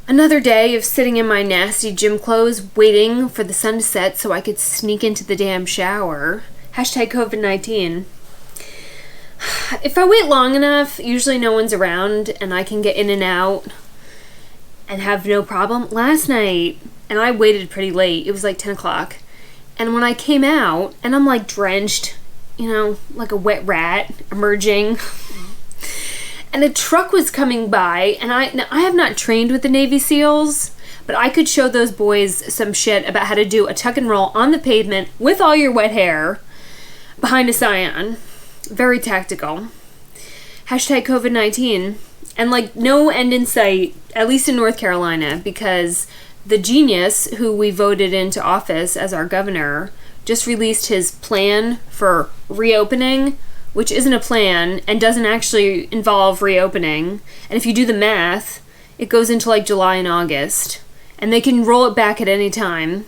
Another day of sitting in my nasty gym clothes waiting for the sun to set so I could sneak into the damn shower. Hashtag COVID-19. If I wait long enough, usually no one's around and I can get in and out and have no problem. Last night, and I waited pretty late, it was like 10 o'clock, and when I came out, and I'm like drenched, like a wet rat emerging, and a truck was coming by, and I have not trained with the Navy SEALs, but I could show those boys some shit about how to do a tuck and roll on the pavement with all your wet hair behind a scion. Very tactical. Hashtag COVID-19. And like no end in sight, at least in North Carolina, because the genius who we voted into office as our governor just released his plan for reopening, which isn't a plan and doesn't actually involve reopening. And if you do the math, it goes into like July and August. And they can roll it back at any time.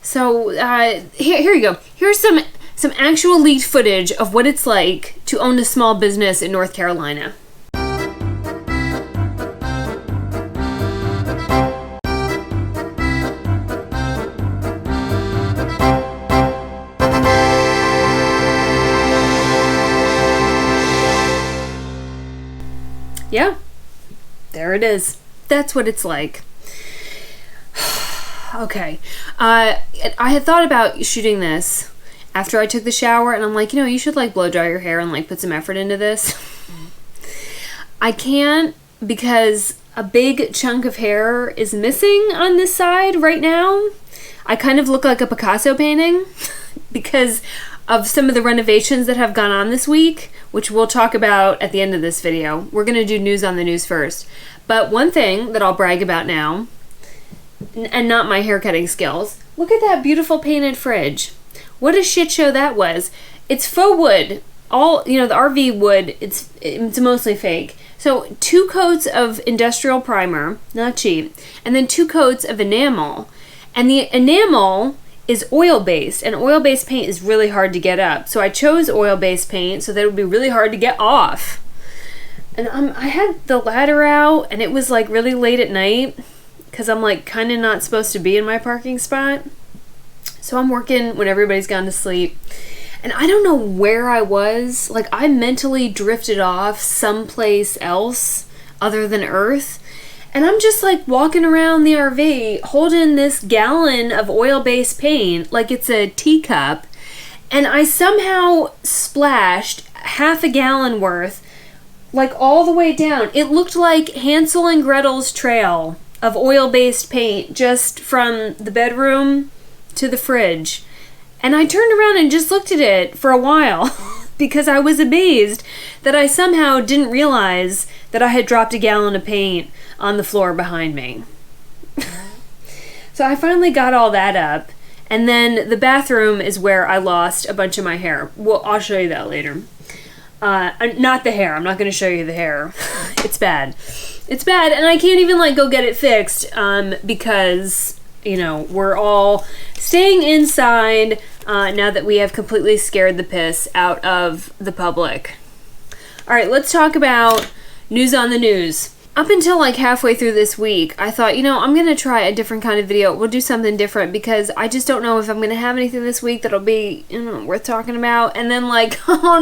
So here you go. Here's some actual leaked footage of what it's like to own a small business in North Carolina. Yeah, there it is. That's what it's like. Okay. I had thought about shooting this after I took the shower, and I'm like, you should like blow dry your hair and like put some effort into this. I can't because a big chunk of hair is missing on this side right now. I kind of look like a Picasso painting because of some of the renovations that have gone on this week, which we'll talk about at the end of this video. We're going to do news on the news first. But one thing that I'll brag about now, and not my hair cutting skills, look at that beautiful painted fridge. What a shit show that was. It's faux wood. All, the RV wood, it's mostly fake. So 2 coats of industrial primer, not cheap, and then 2 coats of enamel. And the enamel is oil-based, and oil-based paint is really hard to get up. So I chose oil-based paint so that it would be really hard to get off. And I had the ladder out, and it was like really late at night because I'm like kind of not supposed to be in my parking spot. So I'm working when everybody's gone to sleep. And I don't know where I was. Like I mentally drifted off someplace else other than Earth. And I'm just like walking around the RV holding this gallon of oil-based paint like it's a teacup. And I somehow splashed half a gallon worth like all the way down. It looked like Hansel and Gretel's trail of oil-based paint just from the bedroom to the fridge. And I turned around and just looked at it for a while because I was amazed that I somehow didn't realize that I had dropped a gallon of paint on the floor behind me. So I finally got all that up, and then the bathroom is where I lost a bunch of my hair. Well, I'll show you that later. Not the hair. I'm not going to show you the hair. It's bad. It's bad, and I can't even like go get it fixed because we're all staying inside now that we have completely scared the piss out of the public. All right, let's talk about news on the news. Up until like halfway through this week, I thought, I'm going to try a different kind of video. We'll do something different because I just don't know if I'm going to have anything this week that'll be, worth talking about. And then like, oh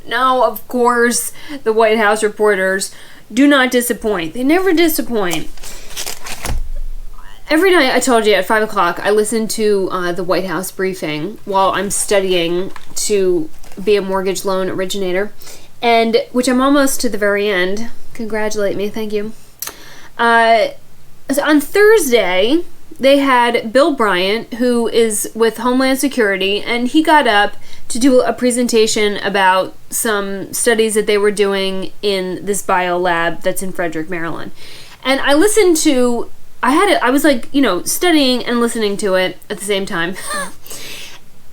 no, of course, the White House reporters do not disappoint. They never disappoint. Every night, I told you, at 5 o'clock, I listen to the White House briefing while I'm studying to be a mortgage loan originator, and which I'm almost to the very end. Congratulate me, thank you. So on Thursday, they had Bill Bryant, who is with Homeland Security, and he got up to do a presentation about some studies that they were doing in this bio lab that's in Frederick, Maryland. And I listened to, I was like, studying and listening to it at the same time.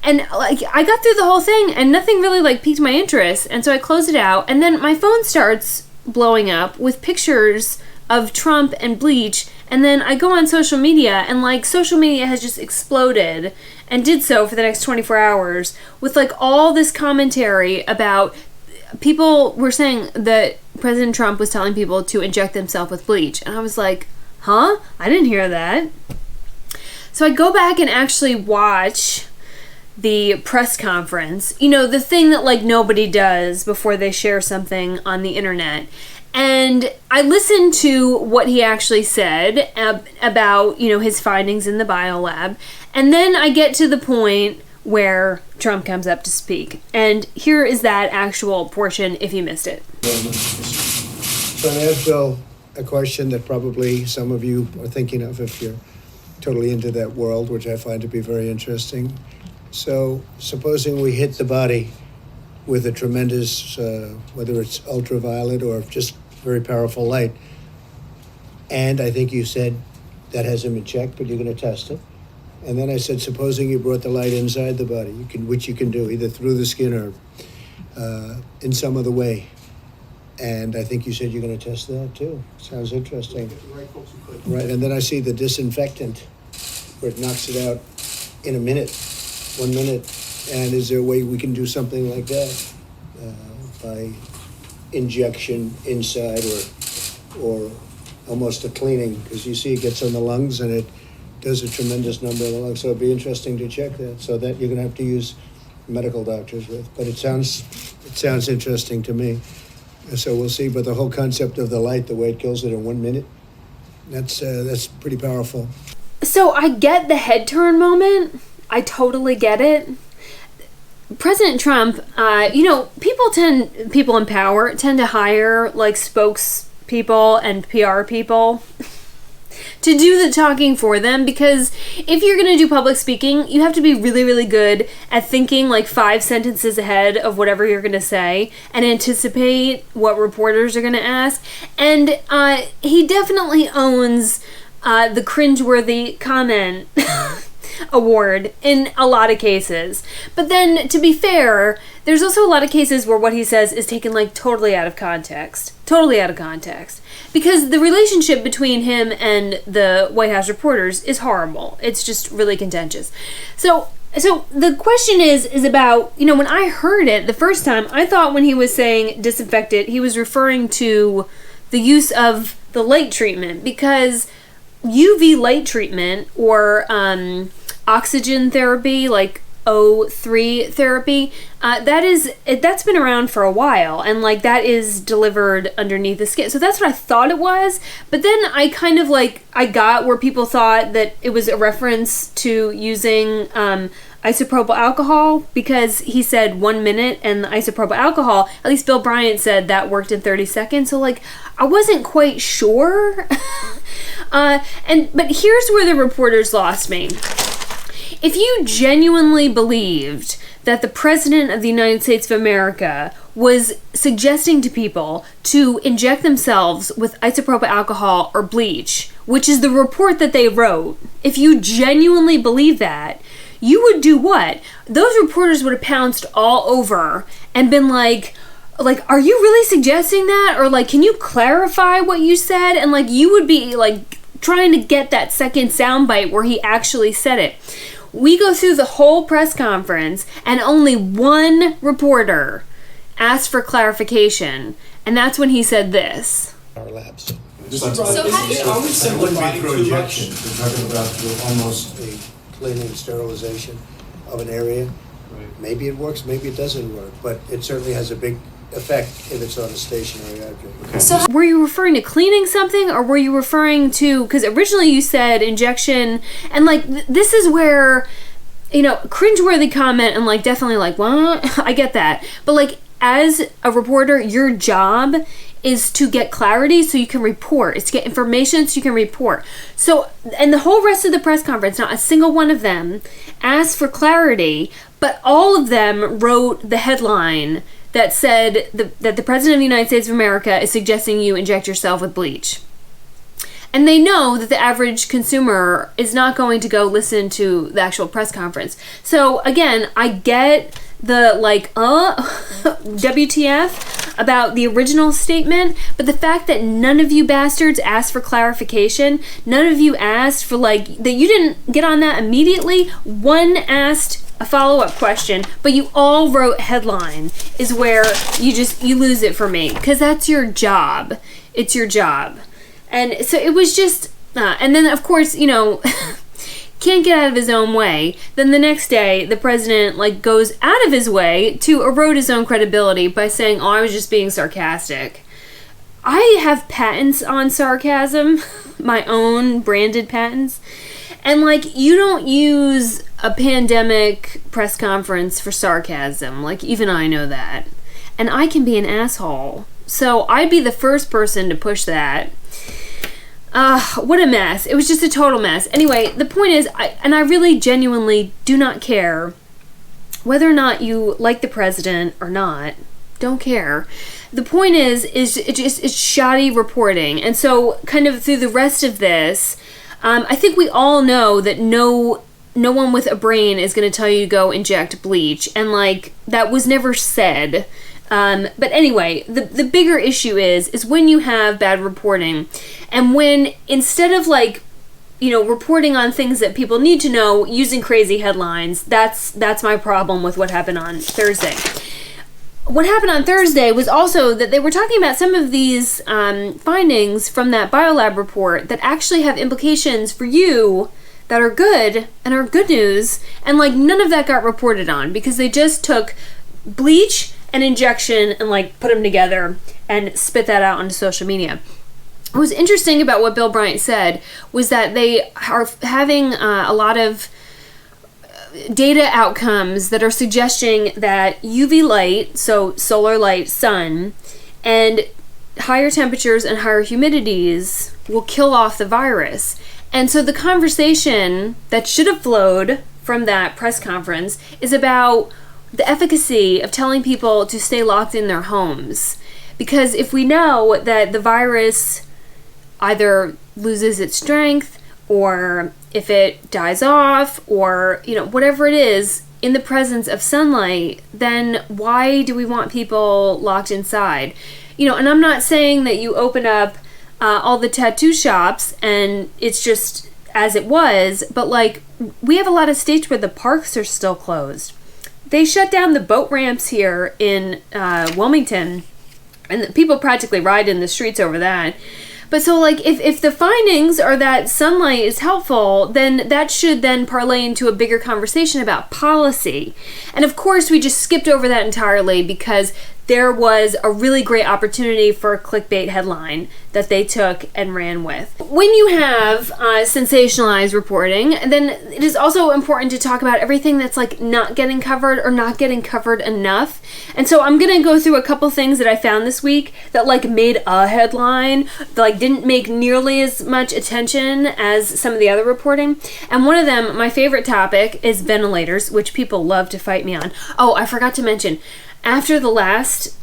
And like I got through the whole thing and nothing really like piqued my interest. And so I closed it out, and then my phone starts blowing up with pictures of Trump and Bleach, and then I go on social media, and like social media has just exploded and did so for the next 24 hours with like all this commentary about people were saying that President Trump was telling people to inject themselves with bleach. And I was like, huh? I didn't hear that. So I go back and actually watch the press conference. You know, the thing that like nobody does before they share something on the internet. And I listened to what he actually said about, you know, his findings in the biolab. And then I get to the point where Trump comes up to speak. And here is that actual portion if you missed it. So I asked Bill a question that probably some of you are thinking of if you're totally into that world, which I find to be very interesting. So supposing we hit the body with a tremendous, whether it's ultraviolet or just very powerful light, and I think you said that hasn't been checked, but you're going to test it. And then I said, supposing you brought the light inside the body, which you can do either through the skin or in some other way. And I think you said you're going to test that too. Sounds interesting. Right, and then I see the disinfectant, where it knocks it out in a minute, 1 minute. And is there a way we can do something like that by injection inside or almost a cleaning? Because you see it gets on the lungs and it does a tremendous number of the lungs. So it'd be interesting to check that. So that you're going to have to use medical doctors with. But it sounds interesting to me. So we'll see. But the whole concept of the light, the way it kills it in 1 minute, that's pretty powerful. So I get the head turn moment. I totally get it. President Trump, you know, people in power tend to hire like spokespeople and PR people to do the talking for them, because if you're going to do public speaking, you have to be really, really good at thinking like 5 sentences ahead of whatever you're going to say and anticipate what reporters are going to ask. And he definitely owns the cringeworthy comment award in a lot of cases. But then, to be fair, there's also a lot of cases where what he says is taken like totally out of context. Totally out of context. Because the relationship between him and the White House reporters is horrible. It's just really contentious. So the question is about, you know, when I heard it the first time, I thought when he was saying disinfectant, he was referring to the use of the light treatment, because UV light treatment or oxygen therapy, like O3 therapy, that's been around for a while, and like that is delivered underneath the skin. So that's what I thought it was. But then I kind of like, I got where people thought that it was a reference to using isopropyl alcohol, because he said 1 minute, and the isopropyl alcohol, at least Bill Bryant said that worked in 30 seconds. So like, I wasn't quite sure. But here's where the reporters lost me. If you genuinely believed that the President of the United States of America was suggesting to people to inject themselves with isopropyl alcohol or bleach, which is the report that they wrote, if you genuinely believe that, you would do what? Those reporters would have pounced all over and been like, are you really suggesting that? Or like, can you clarify what you said? And like, you would be like trying to get that second soundbite where he actually said it. We go through the whole press conference and only one reporter asked for clarification, and that's when he said this. Our labs. So how do you always simplify through injection? We're talking about almost a cleaning, sterilization of an area. Right. Maybe it works, maybe it doesn't work, but it certainly has a big effect if it's on a stationary object. Okay. So were you referring to cleaning something, or were you referring to, because originally you said injection, and like this is where, you know, cringeworthy comment, and like definitely like, what? I get that. But like, as a reporter, your job is to get clarity so you can report. It's to get information so you can report. So, and the whole rest of the press conference, not a single one of them asked for clarity, but all of them wrote the headline that said that the President of the United States of America is suggesting you inject yourself with bleach. And they know that the average consumer is not going to go listen to the actual press conference. So again, I get the like, WTF about the original statement, but the fact that none of you bastards asked for clarification, none of you asked for like, that you didn't get on that immediately. One asked a follow-up question, but you all wrote headline, is where you lose it for me, because that's your job. It's your job. And so it was just, and then of course, can't get out of his own way. Then the next day, the president goes out of his way to erode his own credibility by saying, "Oh, I was just being sarcastic." I have patents on sarcasm, my own branded patents. And you don't use a pandemic press conference for sarcasm. Even I know that. And I can be an asshole. So I'd be the first person to push that. What a mess. It was just a total mess. Anyway, the point is, I really genuinely do not care whether or not you like the president or not. Don't care. The point is it's shoddy reporting. And so kind of through the rest of this, I think we all know that no one with a brain is going to tell you to go inject bleach. And that was never said. But anyway, the bigger issue is when you have bad reporting, and when instead of reporting on things that people need to know using crazy headlines, that's my problem with what happened on Thursday. What happened on Thursday was also that they were talking about some of these findings from that biolab report that actually have implications for you that are good and are good news, and none of that got reported on because they just took bleach and injection and put them together and spit that out onto social media. What was interesting about what Bill Bryant said was that they are having a lot of data outcomes that are suggesting that UV light, so solar light, sun, and higher temperatures and higher humidities will kill off the virus. And so the conversation that should have flowed from that press conference is about the efficacy of telling people to stay locked in their homes. Because if we know that the virus either loses its strength, or if it dies off, or whatever it is in the presence of sunlight, then why do we want people locked inside? And I'm not saying that you open up all the tattoo shops and it's just as it was, but we have a lot of states where the parks are still closed. They shut down the boat ramps here in Wilmington, and people practically ride in the streets over that. But so if the findings are that sunlight is helpful, then that should then parlay into a bigger conversation about policy. And of course we just skipped over that entirely because there was a really great opportunity for a clickbait headline that they took and ran with. When you have sensationalized reporting, then it is also important to talk about everything that's not getting covered or not getting covered enough. And so I'm gonna go through a couple things that I found this week that made a headline, that didn't make nearly as much attention as some of the other reporting. And one of them, my favorite topic, is ventilators, which people love to fight me on. Oh, I forgot to mention, after the last,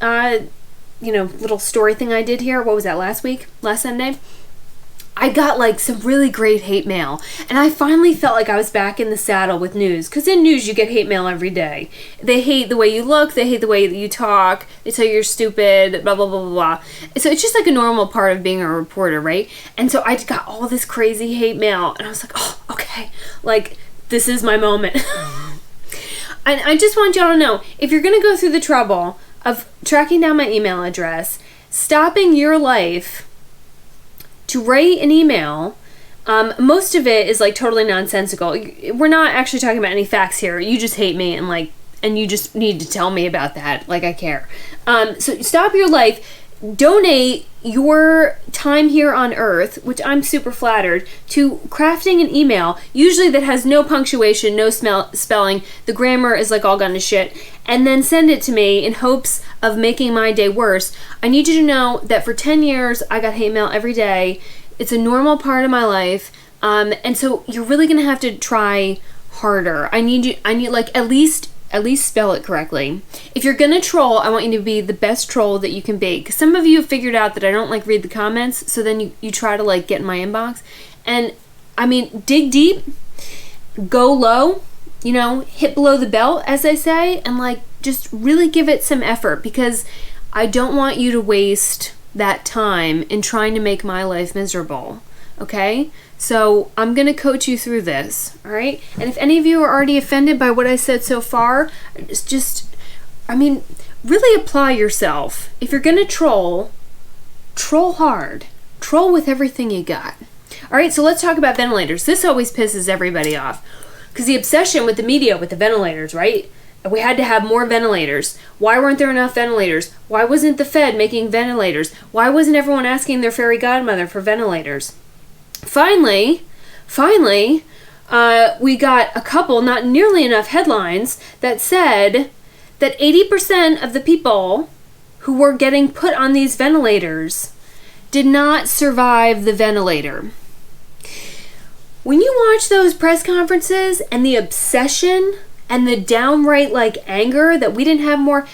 little story thing I did here, what was that, last Sunday? I got some really great hate mail. And I finally felt like I was back in the saddle with news. Because in news, you get hate mail every day. They hate the way you look. They hate the way that you talk. They tell you you're stupid, blah, blah, blah, blah, blah. So it's just a normal part of being a reporter, right? And so I got all this crazy hate mail. And I was like, oh, okay. This is my moment. And I just want y'all to know, if you're going to go through the trouble of tracking down my email address, stopping your life to write an email, most of it is totally nonsensical. We're not actually talking about any facts here. You just hate me and you just need to tell me about that. I care. So stop your life. Donate your time here on Earth, which I'm super flattered, to crafting an email, usually that has no punctuation, no spelling, the grammar is all gone to shit, and then send it to me in hopes of making my day worse. I need you to know that for 10 years, I got hate mail every day. It's a normal part of my life, and so you're really gonna have to try harder. I need at least spell it correctly. If you're gonna troll, I want you to be the best troll that you can be. Because some of you have figured out that I don't read the comments, so then you try to get in my inbox. And dig deep, go low, hit below the belt, as they say, and just really give it some effort, because I don't want you to waste that time in trying to make my life miserable. Okay? So I'm going to coach you through this, all right? And if any of you are already offended by what I said so far, really apply yourself. If you're going to troll hard. Troll with everything you got. All right, so let's talk about ventilators. This always pisses everybody off because the obsession with the media with the ventilators, right? We had to have more ventilators. Why weren't there enough ventilators? Why wasn't the Fed making ventilators? Why wasn't everyone asking their fairy godmother for ventilators? Finally, we got a couple, not nearly enough headlines that said that 80% of the people who were getting put on these ventilators did not survive the ventilator. When you watch those press conferences and the obsession and the downright anger that we didn't have more,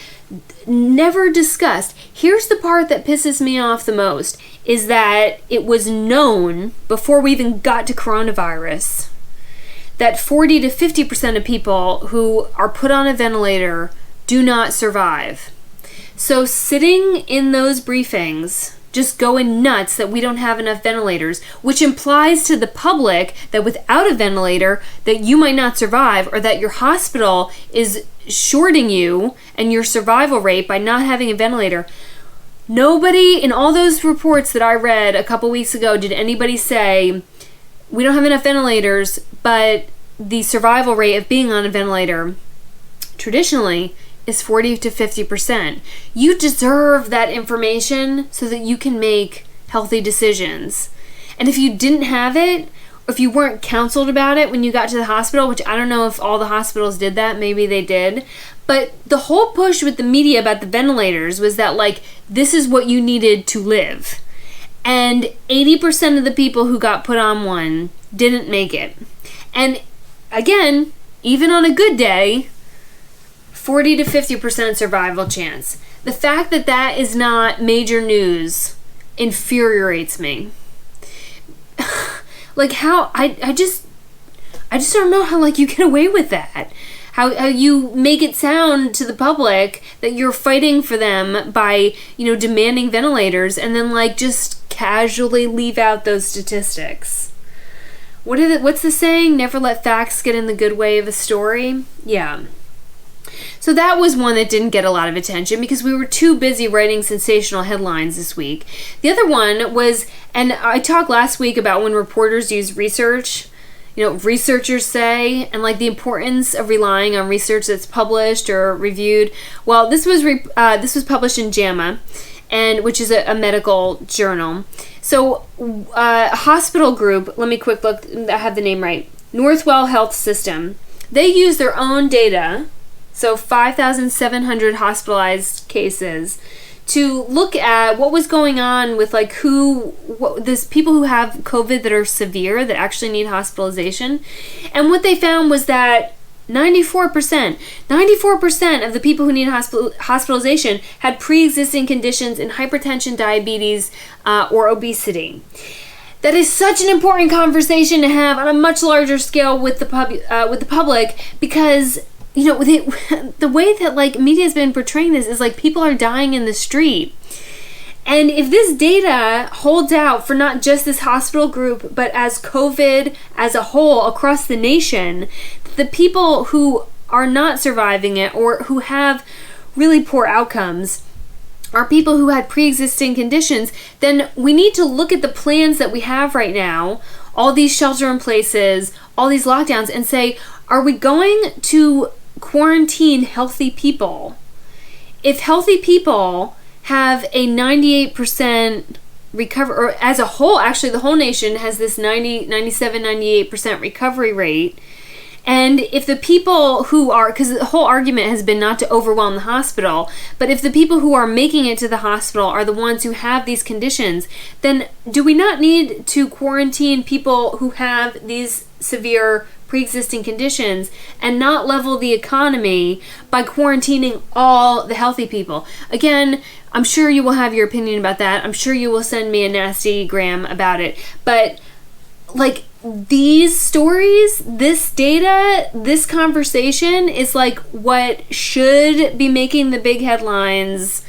never discussed. Here's the part that pisses me off the most, is that it was known before we even got to coronavirus that 40 to 50% of people who are put on a ventilator do not survive. So sitting in those briefings, just going nuts that we don't have enough ventilators, which implies to the public that without a ventilator that you might not survive, or that your hospital is shorting you and your survival rate by not having a ventilator. Nobody in all those reports that I read a couple weeks ago did anybody say we don't have enough ventilators, but the survival rate of being on a ventilator traditionally is 40 to 50%. You deserve that information so that you can make healthy decisions. And if you didn't have it, or if you weren't counseled about it when you got to the hospital, which I don't know if all the hospitals did that, maybe they did, but the whole push with the media about the ventilators was that this is what you needed to live. And 80% of the people who got put on one didn't make it. And again, even on a good day, 40 to 50% survival chance. The fact that that is not major news infuriates me. How I just don't know how you get away with that. How you make it sound to the public that you're fighting for them by, demanding ventilators, and then just casually leave out those statistics. What's the saying? Never let facts get in the good way of a story? Yeah. So that was one that didn't get a lot of attention because we were too busy writing sensational headlines this week. The other one was, and I talked last week about when reporters use research, researchers say, and the importance of relying on research that's published or reviewed. Well, this was published in JAMA, and which is a medical journal. So a hospital group, let me quick look, I have the name right, Northwell Health System, they use their own data, so 5,700 hospitalized cases, to look at what was going on with there's people who have COVID that are severe, that actually need hospitalization. And what they found was that 94% of the people who need hospitalization had pre-existing conditions in hypertension, diabetes, or obesity. That is such an important conversation to have on a much larger scale with the public, because the way that media has been portraying this is people are dying in the street. And if this data holds out for not just this hospital group, but as COVID as a whole across the nation, the people who are not surviving it or who have really poor outcomes are people who had pre-existing conditions, then we need to look at the plans that we have right now, all these shelter in places, all these lockdowns, and say, are we going to quarantine healthy people? If healthy people have a 98% recover, or as a whole, actually the whole nation has this 97-98% recovery rate, and if the people who are, because the whole argument has been not to overwhelm the hospital, but if the people who are making it to the hospital are the ones who have these conditions, then do we not need to quarantine people who have these severe pre-existing conditions and not level the economy by quarantining all the healthy people? Again, I'm sure you will have your opinion about that. I'm sure you will send me a nasty gram about it. But these stories, this data, this conversation is what should be making the big headlines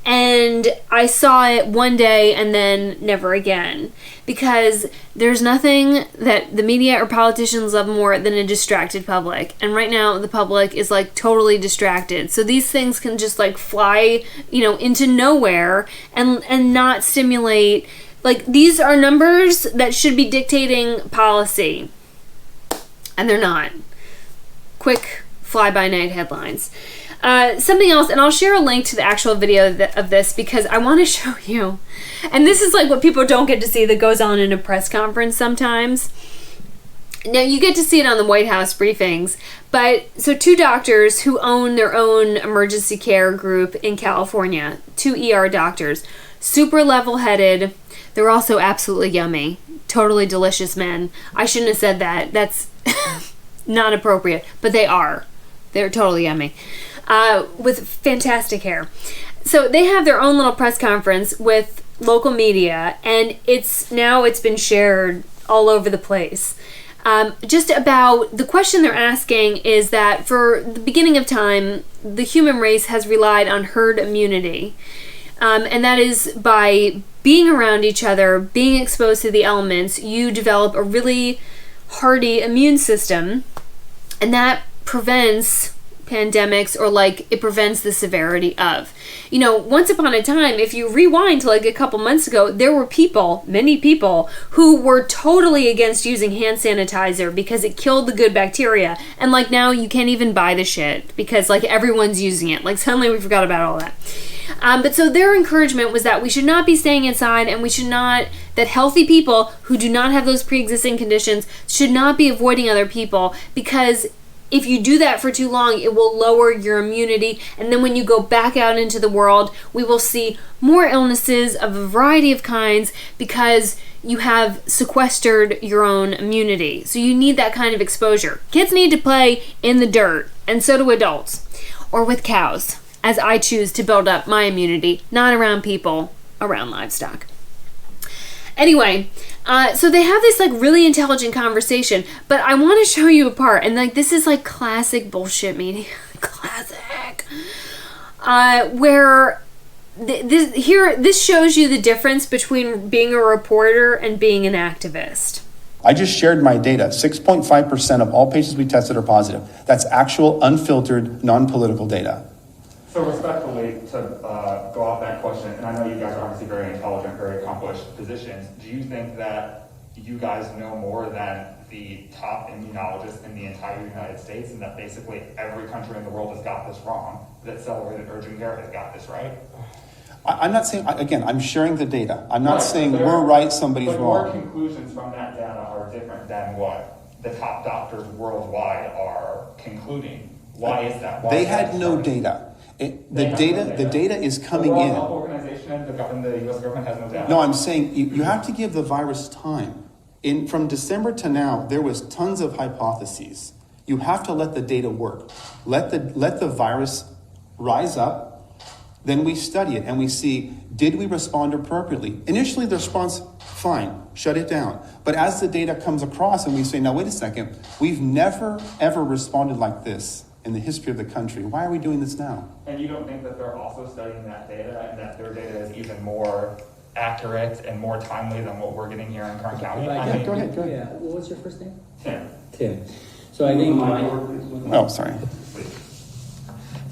And I saw it one day and then never again. Because there's nothing that the media or politicians love more than a distracted public. And right now, the public is like totally distracted. So these things can just like fly, into nowhere and not stimulate. Like, these are numbers that should be dictating policy. And they're not. Quick fly-by-night headlines. Something else, and I'll share a link to the actual video of this because I want to show you. And this is like what people don't get to see that goes on in a press conference sometimes. Now, you get to see it on the White House briefings, but so 2 doctors who own their own emergency care group in California, 2 ER doctors, super level-headed. They're also absolutely yummy. Totally delicious men. I shouldn't have said that. That's not appropriate, but they are. They're totally yummy. With fantastic hair. So they have their own little press conference with local media, and it's been shared all over the place. Just about the question they're asking is that for the beginning of time, the human race has relied on herd immunity. And that is by being around each other, being exposed to the elements, you develop a really hardy immune system, and that prevents pandemics, or like it prevents the severity of. Once upon a time, if you rewind to like a couple months ago, there were many people who were totally against using hand sanitizer because it killed the good bacteria. And like now you can't even buy the shit because like everyone's using it. Like suddenly we forgot about all that. But so their encouragement was that we should not be staying inside, and that healthy people who do not have those pre-existing conditions should not be avoiding other people, because if you do that for too long, it will lower your immunity. And then when you go back out into the world, we will see more illnesses of a variety of kinds because you have sequestered your own immunity. So you need that kind of exposure. Kids need to play in the dirt, and so do adults, or with cows, as I choose to build up my immunity, not around people, around livestock. Anyway, so they have this like really intelligent conversation, but I want to show you a part, and like this is like classic bullshit media, classic, where this shows you the difference between being a reporter and being an activist. I just shared my data. 6.5% of all patients we tested are positive. That's actual, unfiltered, non-political data. So respectfully, to go off that question, and I know you guys are obviously very intelligent, very accomplished physicians, do you think that you guys know more than the top immunologists in the entire United States, and that basically every country in the world has got this wrong, that celebrated urgent care has got this right? I'm not saying, again, I'm sharing the data. I'm not saying we're right, somebody's wrong. But your conclusions from that data are different than what the top doctors worldwide are concluding. Why is that? They had no data. The data is coming in. The World Health Organization and the U.S. government has no data. No, I'm saying you have to give the virus time. From December to now, there was tons of hypotheses. You have to let the data work. Let the virus rise up. Then we study it and we see, did we respond appropriately? Initially, the response, fine, shut it down. But as the data comes across and we say, now wait a second, we've never ever responded like this in the history of the country. Why are we doing this now? And you don't think that they're also studying that data, and that their data is even more accurate and more timely than what we're getting here in Kern County? Go ahead. Yeah. Well, what's your first name? Tim. So I think Oh, sorry.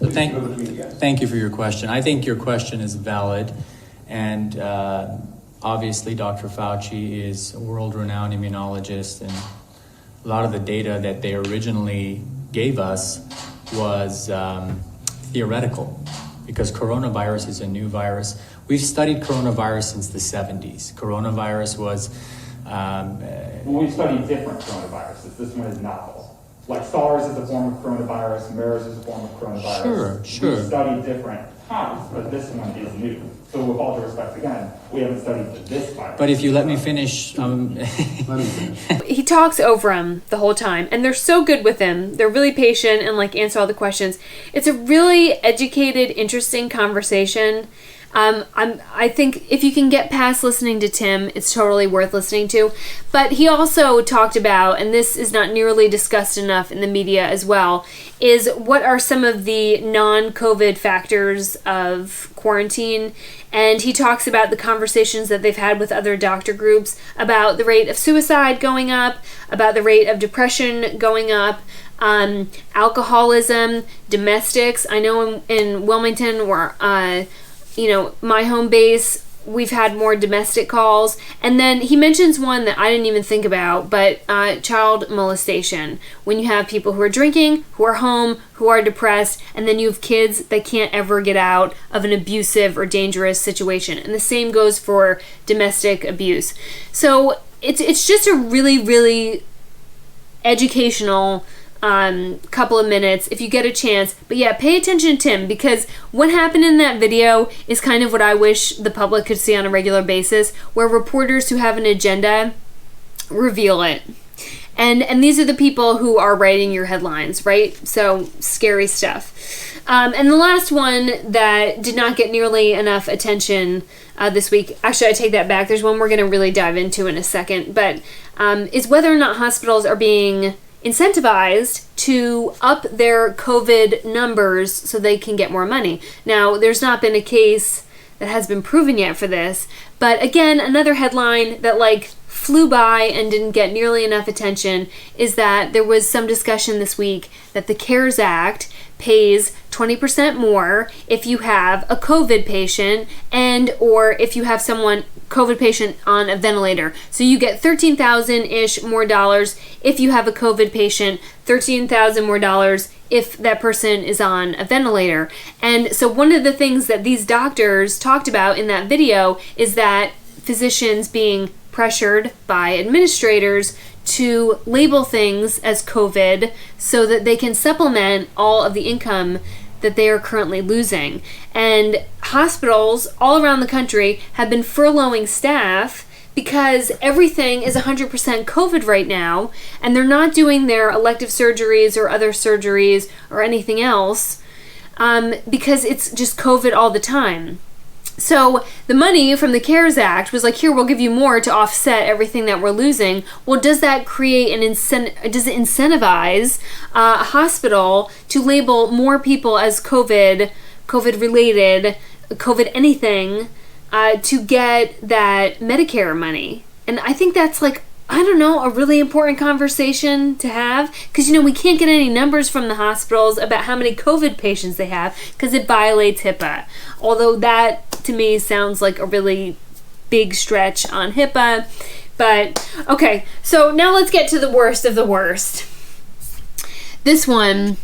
So thank you for your question. I think your question is valid, and obviously Dr. Fauci is a world-renowned immunologist, and a lot of the data that they originally gave us was theoretical, because coronavirus is a new virus. We've studied coronavirus since the 70s. Coronavirus was... We've studied different coronaviruses. This one is novel. Like SARS is a form of coronavirus, MERS is a form of coronavirus. Sure. We've studied different types, but this one is new. So with all due respect, again, we haven't studied this virus. But if you let me finish... He talks over him the whole time, and they're so good with him. They're really patient and like answer all the questions. It's a really educated, interesting conversation. I think if you can get past listening to Tim, it's totally worth listening to. But he also talked about, and this is not nearly discussed enough in the media as well, is what are some of the non-COVID factors of quarantine. And he talks about the conversations that they've had with other doctor groups about the rate of suicide going up, about the rate of depression going up, alcoholism, domestics. I know in Wilmington, where my home base, we've had more domestic calls. And then he mentions one that I didn't even think about, but child molestation. When you have people who are drinking, who are home, who are depressed, and then you have kids that can't ever get out of an abusive or dangerous situation. And the same goes for domestic abuse. So it's just a really, really educational couple of minutes if you get a chance. But yeah, pay attention to Tim, because what happened in that video is kind of what I wish the public could see on a regular basis, where reporters who have an agenda reveal it. And these are the people who are writing your headlines, right? So scary stuff. And the last one that did not get nearly enough attention this week, actually I take that back, there's one we're going to really dive into in a second, but is whether or not hospitals are being incentivized to up their COVID numbers so they can get more money. Now, there's not been a case that has been proven yet for this, but again, another headline that flew by and didn't get nearly enough attention is that there was some discussion this week that the CARES Act pays 20% more if you have a COVID patient or if you have someone COVID patient on a ventilator. So you get $13,000-ish more dollars if you have a COVID patient, $13,000 more dollars if that person is on a ventilator. And so one of the things that these doctors talked about in that video is that physicians being pressured by administrators to label things as COVID so that they can supplement all of the income that they are currently losing. And hospitals all around the country have been furloughing staff because everything is 100% COVID right now, and they're not doing their elective surgeries or other surgeries or anything else because it's just COVID all the time. So the money from the CARES Act was here, we'll give you more to offset everything that we're losing. Well, does that create does it incentivize a hospital to label more people as COVID related, COVID anything, to get that Medicare money? And I think that's a really important conversation to have, because we can't get any numbers from the hospitals about how many COVID patients they have because it violates HIPAA. Although that to me sounds like a really big stretch on HIPAA. But okay, so now let's get to the worst of the worst. This one,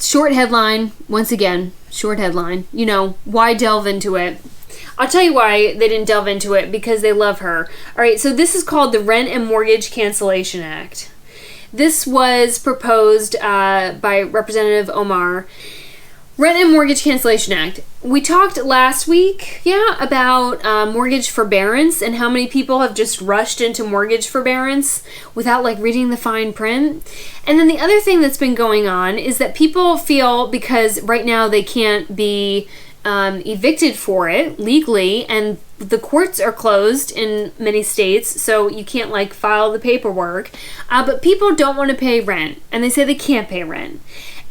short headline, once again, short headline. Why delve into it? I'll tell you why they didn't delve into it, because they love her. All right, so this is called the Rent and Mortgage Cancellation Act. This was proposed by Representative Omar. Rent and Mortgage Cancellation Act. We talked last week, about mortgage forbearance and how many people have just rushed into mortgage forbearance without reading the fine print. And then the other thing that's been going on is that people feel, because right now they can't be evicted for it legally, and the courts are closed in many states, so you can't file the paperwork, but people don't want to pay rent, and they say they can't pay rent.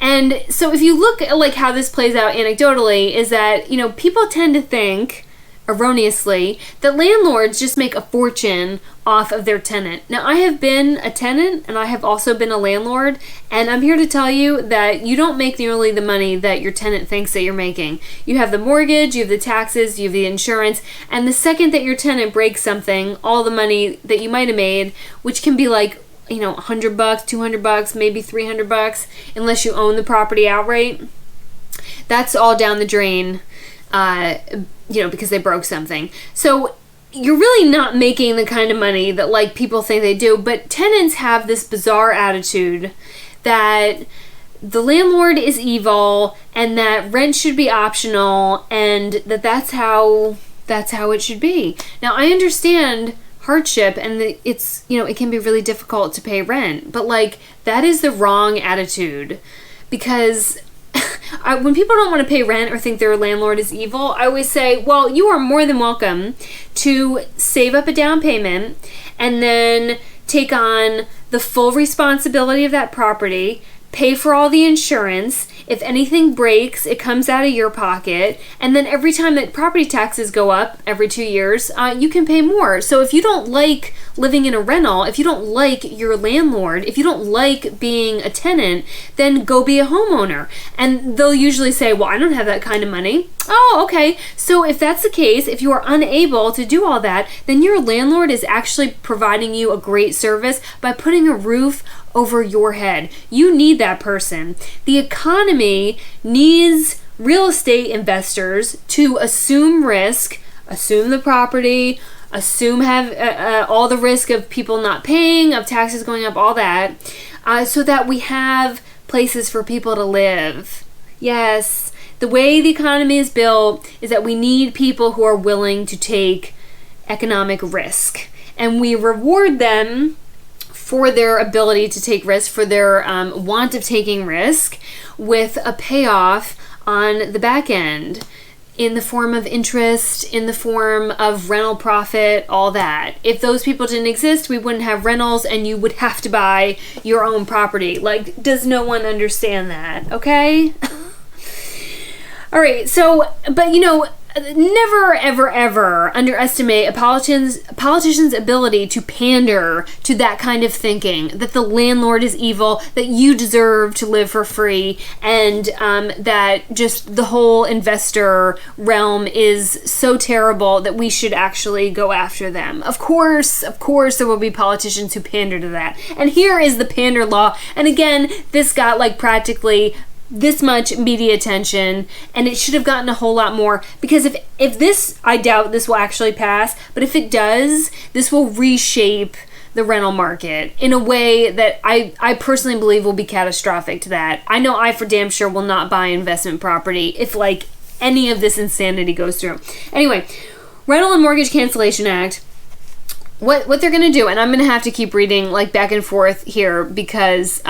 And so if you look at how this plays out anecdotally, is that people tend to think erroneously that landlords just make a fortune off of their tenant. Now, I have been a tenant and I have also been a landlord, and I'm here to tell you that you don't make nearly the money that your tenant thinks that you're making. You have the mortgage, you have the taxes, you have the insurance, and the second that your tenant breaks something, all the money that you might have made, which can be $100, $200, maybe $300, unless you own the property outright, that's all down the drain, because they broke something. So you're really not making the kind of money that people think they do. But tenants have this bizarre attitude that the landlord is evil and that rent should be optional, and that's how it should be. Now, I understand hardship and it's it can be really difficult to pay rent, but that is the wrong attitude, because when people don't want to pay rent or think their landlord is evil, I always say, well, you are more than welcome to save up a down payment and then take on the full responsibility of that property, pay for all the insurance. If anything breaks, it comes out of your pocket. And then every time that property taxes go up every 2 years, you can pay more. So if you don't like living in a rental, if you don't like your landlord, if you don't like being a tenant, then go be a homeowner. And they'll usually say, well, I don't have that kind of money. Oh, okay. So if that's the case, if you are unable to do all that, then your landlord is actually providing you a great service by putting a roof over your head. You need that person. The economy needs real estate investors to assume risk, assume the property, assume have all the risk of people not paying, of taxes going up, all that, so that we have places for people to live. Yes, the way the economy is built is that we need people who are willing to take economic risk, and we reward them for their ability to take risk, for their want of taking risk, with a payoff on the back end in the form of interest, in the form of rental profit, all that. If those people didn't exist, we wouldn't have rentals and you would have to buy your own property. Like, does no one understand that? Okay? All right, so, but never, ever, ever underestimate a politician's ability to pander to that kind of thinking, that the landlord is evil, that you deserve to live for free, and that just the whole investor realm is so terrible that we should actually go after them. Of course, there will be politicians who pander to that. And here is the pander law. And again, this got like practically this much media attention, and it should have gotten a whole lot more, because if this, I doubt this will actually pass, but if it does, this will reshape the rental market in a way that I personally believe will be catastrophic to that. I know I for damn sure will not buy investment property if like any of this insanity goes through. Anyway, Rental and Mortgage Cancellation Act, what they're going to do, and I'm going to have to keep reading like back and forth here because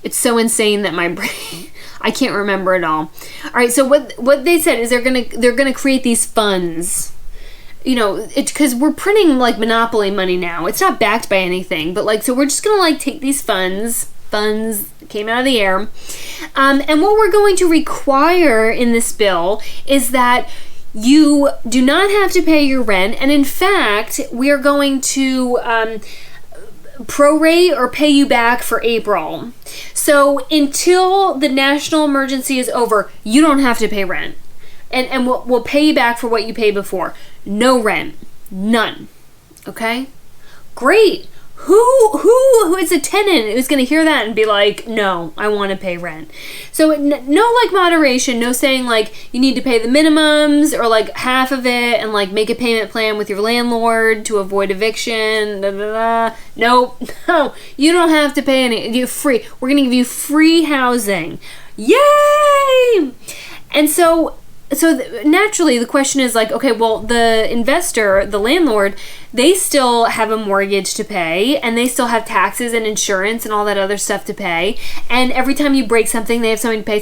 it's so insane that my brain, I can't remember it all. All right, so what they said is they're gonna create these funds. It's because we're printing like monopoly money now. It's not backed by anything, but like, so we're just gonna like take these funds came out of the air, and what we're going to require in this bill is that you do not have to pay your rent, and in fact, we are going to prorate or pay you back for April. So until the national emergency is over, you don't have to pay rent. And we'll pay you back for what you paid before. No rent. None. Okay? Great. Who is a tenant who's going to hear that and be like, no, I want to pay rent? So no like moderation, no saying like you need to pay the minimums or like half of it and like make a payment plan with your landlord to avoid eviction. Nope. No, you don't have to pay any. You're free. We're going to give you free housing. Yay! And so naturally the question is like, okay, well, the investor, the landlord, they still have a mortgage to pay, and they still have taxes and insurance and all that other stuff to pay, and every time you break something they have something to pay.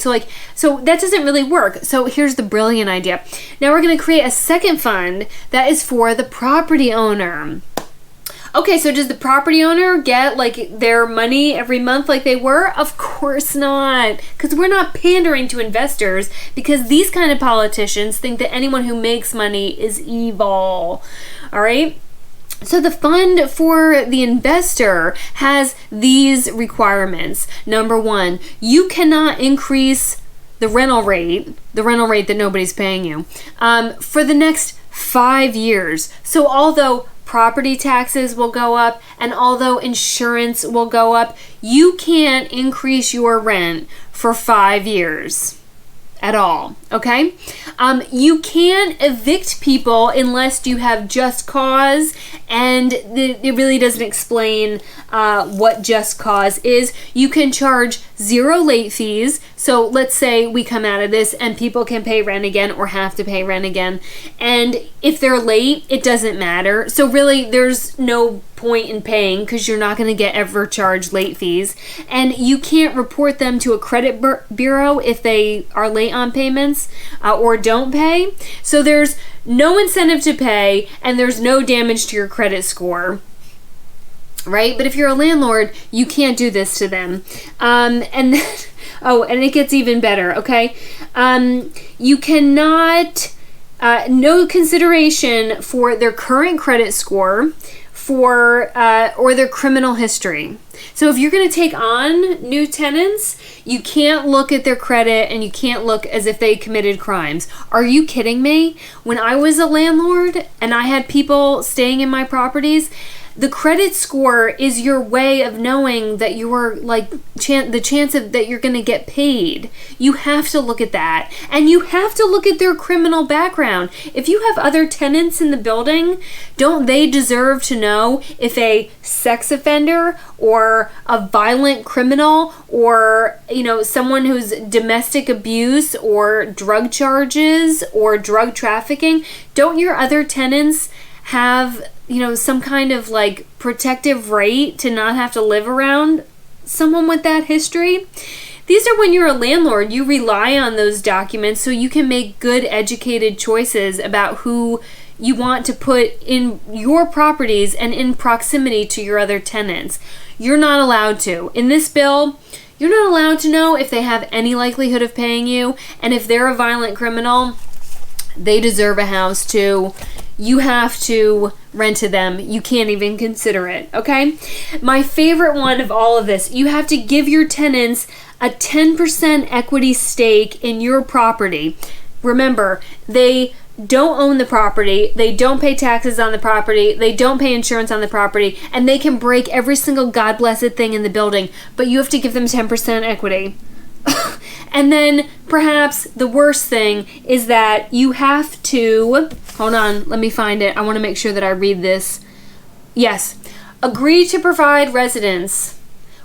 So that doesn't really work. So here's the brilliant idea. Now we're going to create a second fund that is for the property owner. Okay, so does the property owner get like their money every month like they were? Of course not, because we're not pandering to investors, because these kind of politicians think that anyone who makes money is evil. All right? So the fund for the investor has these requirements. Number one, you cannot increase the rental rate that nobody's paying you, for the next 5 years. So although property taxes will go up, and although insurance will go up, you can't increase your rent for 5 years at all. Okay? You can't evict people unless you have just cause, and it really doesn't explain what just cause is. You can charge 0 late fees. So let's say we come out of this and people can pay rent again or have to pay rent again. And if they're late, it doesn't matter. So really, there's no point in paying because you're not going to get ever charged late fees. And you can't report them to a credit bureau if they are late on payments or don't pay. So there's no incentive to pay and there's no damage to your credit score. Right? But if you're a landlord, you can't do this to them. And then, and it gets even better, okay? You cannot, no consideration for their current credit score or their criminal history. So if you're going to take on new tenants, you can't look at their credit and you can't look as if they committed crimes. Are you kidding me? When I was a landlord and I had people staying in my properties, the credit score is your way of knowing that you are like the chance of that you're going to get paid. You have to look at that, and you have to look at their criminal background. If you have other tenants in the building, don't they deserve to know if a sex offender or a violent criminal or someone who's domestic abuse or drug charges or drug trafficking? Don't your other tenants have some kind of like protective right to not have to live around someone with that history? These are when you're a landlord, you rely on those documents so you can make good educated choices about who you want to put in your properties and in proximity to your other tenants. You're not allowed to. In this bill, you're not allowed to know if they have any likelihood of paying you, and if they're a violent criminal, they deserve a house too. You have to rent to them. You can't even consider it, okay? My favorite one of all of this, you have to give your tenants a 10% equity stake in your property. Remember, they don't own the property, they don't pay taxes on the property, they don't pay insurance on the property, and they can break every single God blessed thing in the building, but you have to give them 10% equity. And then perhaps the worst thing is that you have to, hold on, let me find it. I want to make sure that I read this. Yes. Agree to provide residents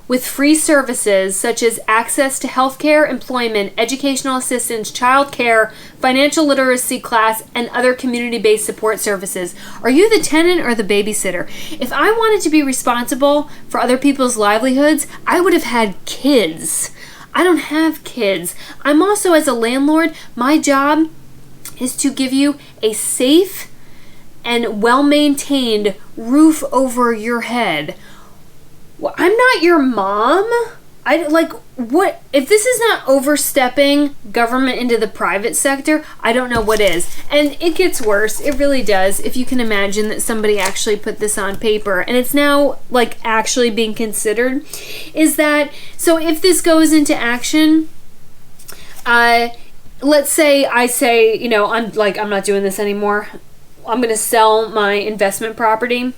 with free services such as access to healthcare, employment, educational assistance, childcare, financial literacy class, and other community-based support services. Are you the tenant or the babysitter? If I wanted to be responsible for other people's livelihoods, I would have had kids. I don't have kids. I'm also, as a landlord, my job is to give you a safe and well-maintained roof over your head. Well, I'm not your mom. What if this is not overstepping government into the private sector? I don't know what is. And it gets worse. It really does. If you can imagine that somebody actually put this on paper and it's now actually being considered, is that so if this goes into action, let's say I say, I'm not doing this anymore. I'm going to sell my investment property.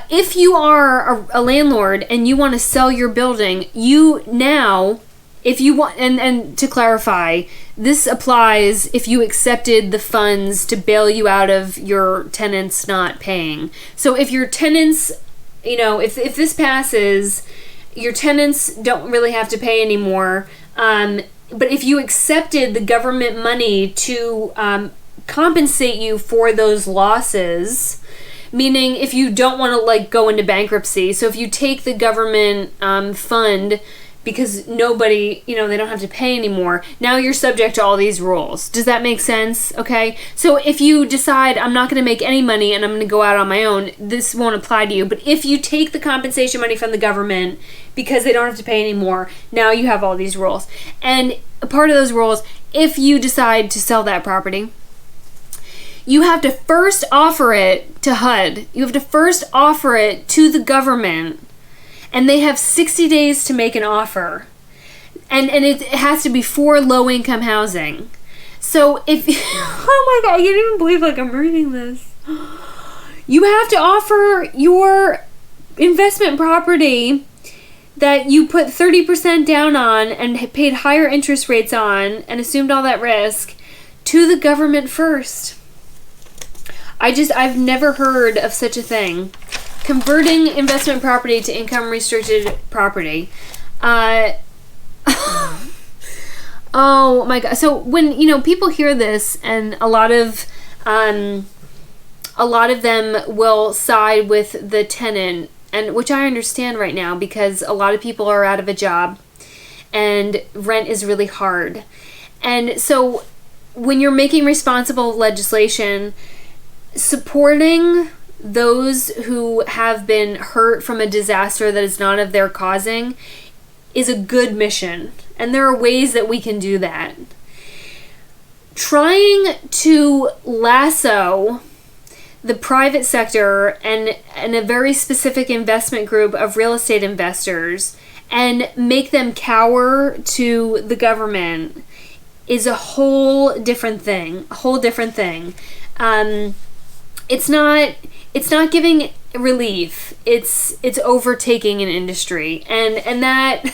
If you are a landlord and you want to sell your building, if you want, and to clarify, this applies if you accepted the funds to bail you out of your tenants not paying. So if your tenants, if this passes, your tenants don't really have to pay anymore. But if you accepted the government money to compensate you for those losses, meaning if you don't want to go into bankruptcy, so if you take the government fund because nobody, they don't have to pay anymore, now you're subject to all these rules. Does that make sense? Okay. So if you decide I'm not going to make any money and I'm going to go out on my own, this won't apply to you. But if you take the compensation money from the government because they don't have to pay anymore, now you have all these rules. And a part of those rules, if you decide to sell that property, you have to first offer it to HUD. You have to first offer it to the government. And they have 60 days to make an offer. And it has to be for low-income housing. So if... oh my God, I can't even believe I'm reading this. You have to offer your investment property that you put 30% down on and paid higher interest rates on and assumed all that risk to the government first. I've never heard of such a thing. Converting investment property to income restricted property. Oh my God. So when, people hear this, and a lot of them will side with the tenant, and which I understand right now because a lot of people are out of a job and rent is really hard. And so when you're making responsible legislation, supporting those who have been hurt from a disaster that is not of their causing is a good mission. And there are ways that we can do that. Trying to lasso the private sector and a very specific investment group of real estate investors and make them cower to the government is a whole different thing. It's not giving relief. It's overtaking an industry, and that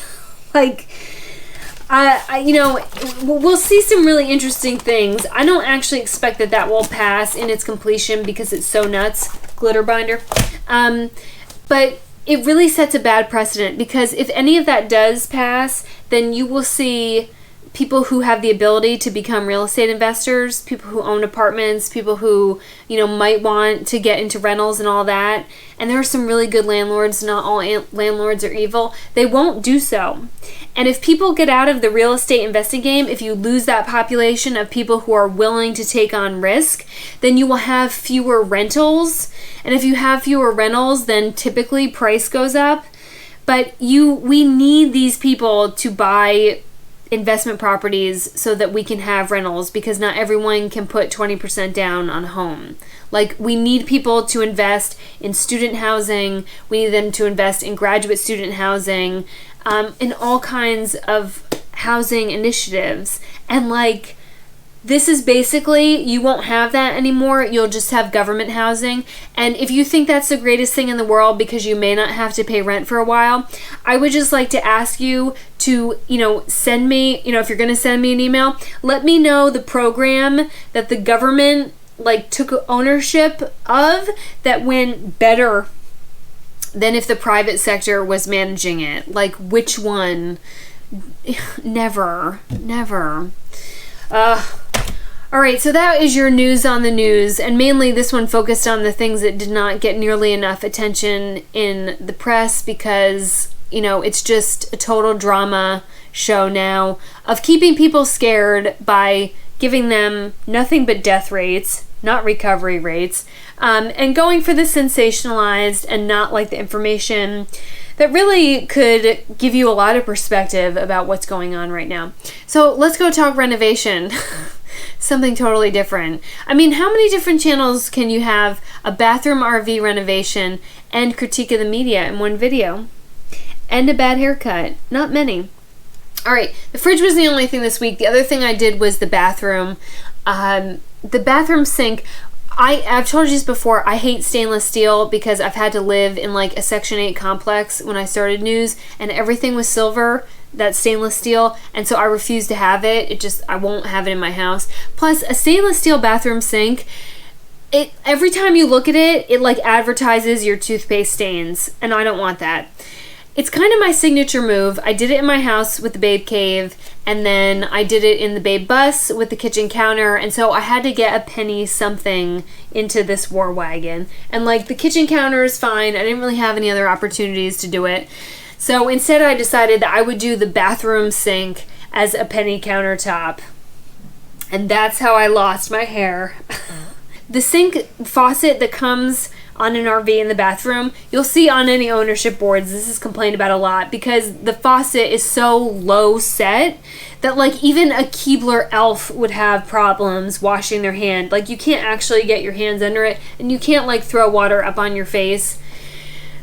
we'll see some really interesting things. I don't actually expect that will pass in its completion because it's so nuts. Glitter binder. But it really sets a bad precedent, because if any of that does pass, then you will see people who have the ability to become real estate investors, people who own apartments, people who, might want to get into rentals and all that. And there are some really good landlords. Not all landlords are evil. They won't do so. And if people get out of the real estate investing game, if you lose that population of people who are willing to take on risk, then you will have fewer rentals. And if you have fewer rentals, then typically price goes up. But we need these people to buy investment properties so that we can have rentals, because not everyone can put 20% down on a home. We need people to invest in student housing. We need them to invest in graduate student housing, in all kinds of housing initiatives. And this is basically, you won't have that anymore. You'll just have government housing. And if you think that's the greatest thing in the world because you may not have to pay rent for a while, I would just like to ask you to, send me, if you're going to send me an email, let me know the program that the government took ownership of that went better than if the private sector was managing it. Which one? Never. All right, so that is your news on the news, and mainly this one focused on the things that did not get nearly enough attention in the press because, it's just a total drama show now of keeping people scared by giving them nothing but death rates, not recovery rates, and going for the sensationalized and not the information that really could give you a lot of perspective about what's going on right now. So let's go talk renovation. Something totally different. I mean, how many different channels can you have a bathroom RV renovation and critique of the media in one video? And a bad haircut? Not many. All right, the fridge was the only thing this week. The other thing I did was the bathroom. The bathroom sink. I've told you this before, I hate stainless steel because I've had to live in a Section 8 complex when I started news, and everything was silver, that stainless steel, and so I refuse to have it. I won't have it in my house. Plus, a stainless steel bathroom sink, every time you look at it advertises your toothpaste stains, and I don't want that. It's kind of my signature move. I did it in my house with the Babe Cave, and then I did it in the Babe Bus with the kitchen counter, and so I had to get a penny something into this war wagon. And the kitchen counter is fine. I didn't really have any other opportunities to do it. So instead I decided that I would do the bathroom sink as a penny countertop. And that's how I lost my hair. The sink faucet that comes on an RV in the bathroom, you'll see on any ownership boards, this is complained about a lot because the faucet is so low set that even a Keebler elf would have problems washing their hand. You can't actually get your hands under it, and you can't throw water up on your face.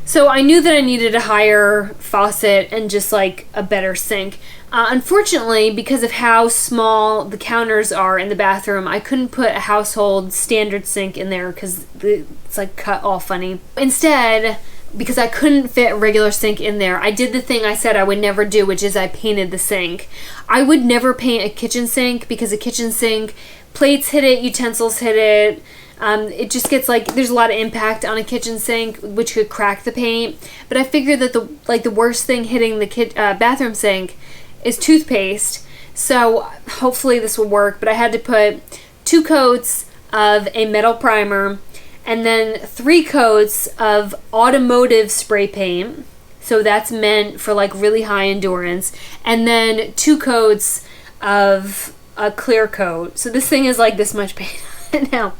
So I knew that I needed a higher faucet and just a better sink. Unfortunately, because of how small the counters are in the bathroom, I couldn't put a household standard sink in there because it's cut all funny. Instead, because I couldn't fit a regular sink in there, I did the thing I said I would never do, which is I painted the sink. I would never paint a kitchen sink because a kitchen sink, plates hit it, utensils hit it. It just gets like, there's a lot of impact on a kitchen sink, which could crack the paint. But I figured that the worst thing hitting the bathroom sink is toothpaste. So hopefully this will work. But I had to put 2 coats of a metal primer and then 3 coats of automotive spray paint. So that's meant for like really high endurance. And then 2 coats of a clear coat. So this thing is like this much paint now.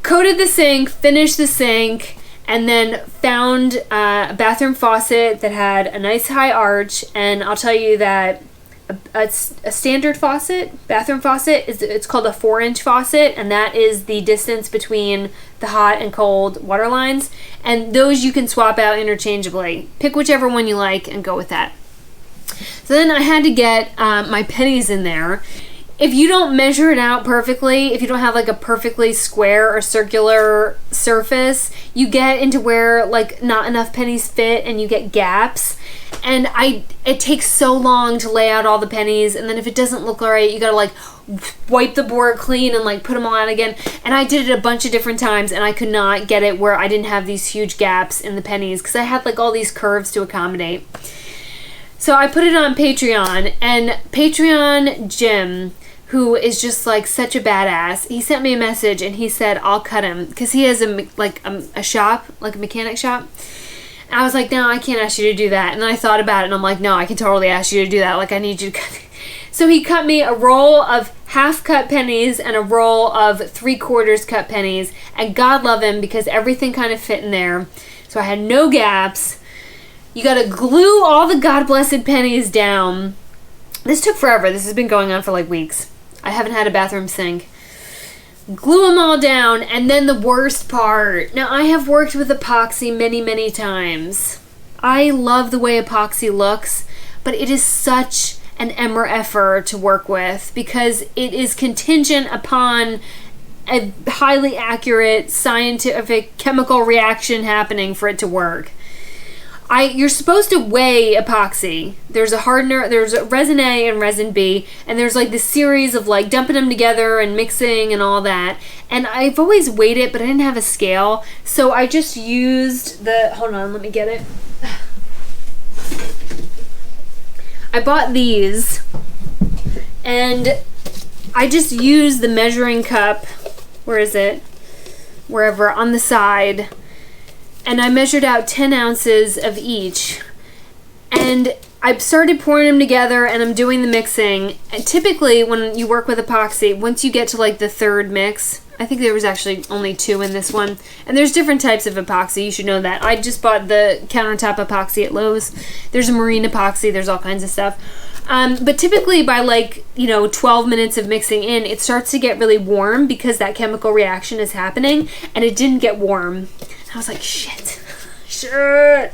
Coated the sink, finished the sink, and then found a bathroom faucet that had a nice high arch. And I'll tell you that a standard faucet, bathroom faucet, it's called a 4-inch faucet, and that is the distance between the hot and cold water lines. And those you can swap out interchangeably. Pick whichever one you like and go with that. So then I had to get my pennies in there. If you don't measure it out perfectly, if you don't have like a perfectly square or circular surface, you get into where like not enough pennies fit and you get gaps. And it takes so long to lay out all the pennies, and then if it doesn't look alright, you gotta like wipe the board clean and like put them all out again. And I did it a bunch of different times, and I could not get it where I didn't have these huge gaps in the pennies because I had like all these curves to accommodate. So I put it on Patreon, and Patreon Jim, who is just like such a badass, he sent me a message and he said I'll cut him because he has a shop, like a mechanic shop. And I was like, no, I can't ask you to do that. And then I thought about it and I'm like, no, I can totally ask you to do that. Like, I need you to cut me. So he cut me a roll of half cut pennies and a roll of 3/4 cut pennies, and God love him because everything kind of fit in there. So I had no gaps. You gotta glue all the God blessed pennies down. This took forever. This has been going on for like weeks. I haven't had a bathroom sink. Glue them all down, and then the worst part. Now, I have worked with epoxy many, many times. I love the way epoxy looks, but it is such an MRFer to work with because it is contingent upon a highly accurate scientific chemical reaction happening for it to work. You're supposed to weigh epoxy. There's a hardener, there's a resin A and resin B, and there's like this series of like dumping them together and mixing and all that. And I've always weighed it, but I didn't have a scale. So I just used hold on, let me get it. I bought these, and I just used the measuring cup, where is it? Wherever, on the side. And I measured out 10 ounces of each. And I started pouring them together, and I'm doing the mixing. And typically, when you work with epoxy, once you get to like the third mix, I think there was actually only 2 in this one. And there's different types of epoxy, you should know that. I just bought the countertop epoxy at Lowe's. There's a marine epoxy, there's all kinds of stuff. But typically by 12 minutes of mixing in, it starts to get really warm because that chemical reaction is happening, and it didn't get warm. I was like, shit. But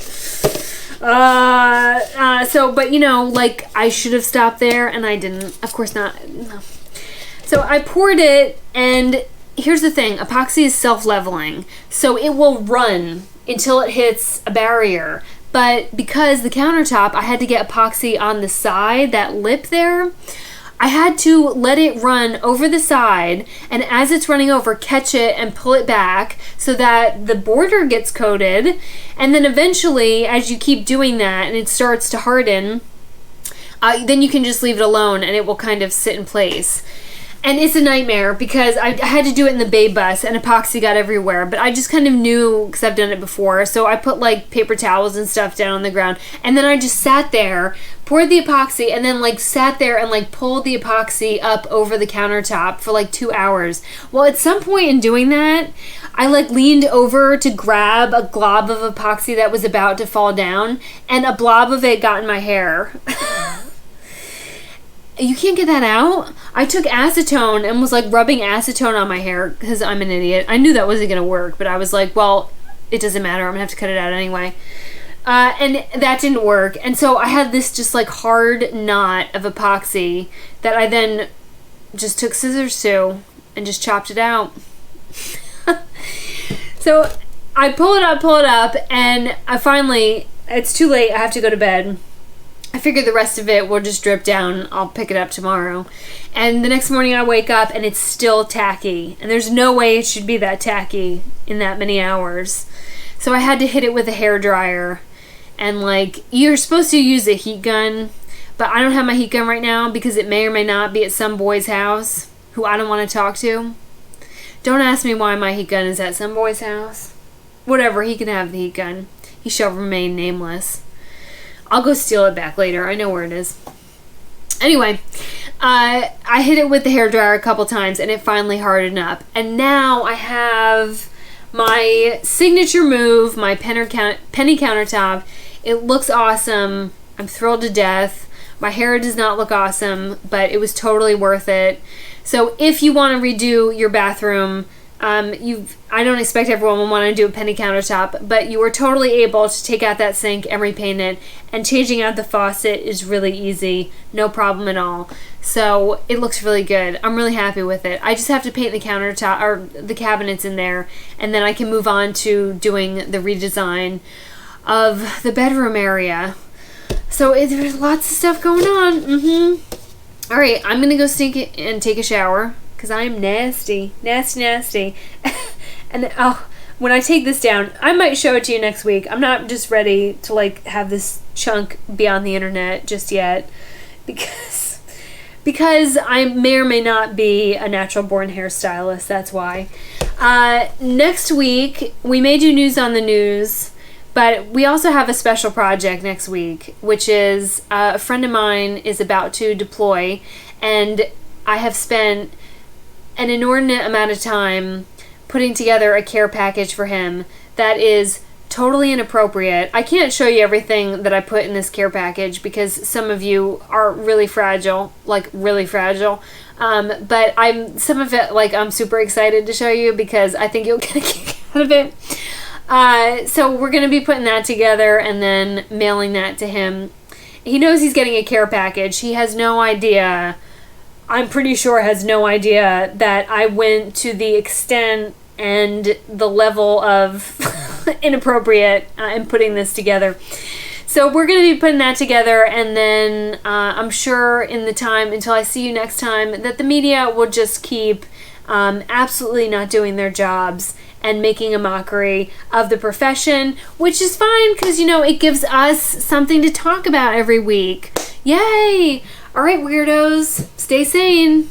I should have stopped there, and I didn't. Of course not. No. So I poured it, and here's the thing. Epoxy is self-leveling, so it will run until it hits a barrier. But because the countertop, I had to get epoxy on the side, that lip there, I had to let it run over the side, and as it's running over, catch it and pull it back so that the border gets coated. And then eventually, as you keep doing that and it starts to harden, then you can just leave it alone and it will kind of sit in place. And it's a nightmare because I had to do it in the Babe Bus and epoxy got everywhere. But I just kind of knew because I've done it before. So I put like paper towels and stuff down on the ground. And then I just sat there, poured the epoxy, and then like sat there and like pulled the epoxy up over the countertop for like 2 hours. Well, at some point in doing that, I like leaned over to grab a glob of epoxy that was about to fall down. And a blob of it got in my hair. You can't get that out? I took acetone and was like rubbing acetone on my hair because I'm an idiot. I knew that wasn't going to work, but I was like, well, it doesn't matter. I'm going to have to cut it out anyway. And that didn't work. And so I had this just like hard knot of epoxy that I then just took scissors to and just chopped it out. So I pull it up, and I finally, it's too late, I have to go to bed. I figured the rest of it will just drip down. I'll pick it up tomorrow. And the next morning I wake up and it's still tacky. And there's no way it should be that tacky in that many hours. So I had to hit it with a hairdryer. And like, you're supposed to use a heat gun, but I don't have my heat gun right now because it may or may not be at some boy's house who I don't want to talk to. Don't ask me why my heat gun is at some boy's house. Whatever, he can have the heat gun. He shall remain nameless. I'll go steal it back later. I know where it is. Anyway, I hit it with the hairdryer a couple times and it finally hardened up. And now I have my signature move, my penny countertop. It looks awesome. I'm thrilled to death. My hair does not look awesome, but it was totally worth it. So if you want to redo your bathroom, I don't expect everyone will want to do a penny countertop, but you are totally able to take out that sink and repaint it, and changing out the faucet is really easy, no problem at all. So it looks really good. I'm really happy with it. I just have to paint the countertop or the cabinets in there, and then I can move on to doing the redesign of the bedroom area. So there's lots of stuff going on. All right, I'm gonna go sneak it and take a shower. Because I am nasty. And when I take this down, I might show it to you next week. I'm not just ready to like have this chunk be on the internet just yet. Because I may or may not be a natural born hairstylist. That's why. Next week, we may do news on the news. But we also have a special project next week, which is a friend of mine is about to deploy. And I have spent an inordinate amount of time putting together a care package for him that is totally inappropriate. I can't show you everything that I put in this care package because some of you are really fragile, like really fragile. But some of it, like, I'm super excited to show you because I think you'll get a kick out of it. So we're going to be putting that together and then mailing that to him. He knows he's getting a care package. He has no idea. I'm pretty sure has no idea that I went to the extent and the level of inappropriate in putting this together. So we're going to be putting that together, and then I'm sure in the time until I see you next time that the media will just keep absolutely not doing their jobs and making a mockery of the profession, which is fine because, you know, it gives us something to talk about every week. Yay! All right, weirdos, stay sane.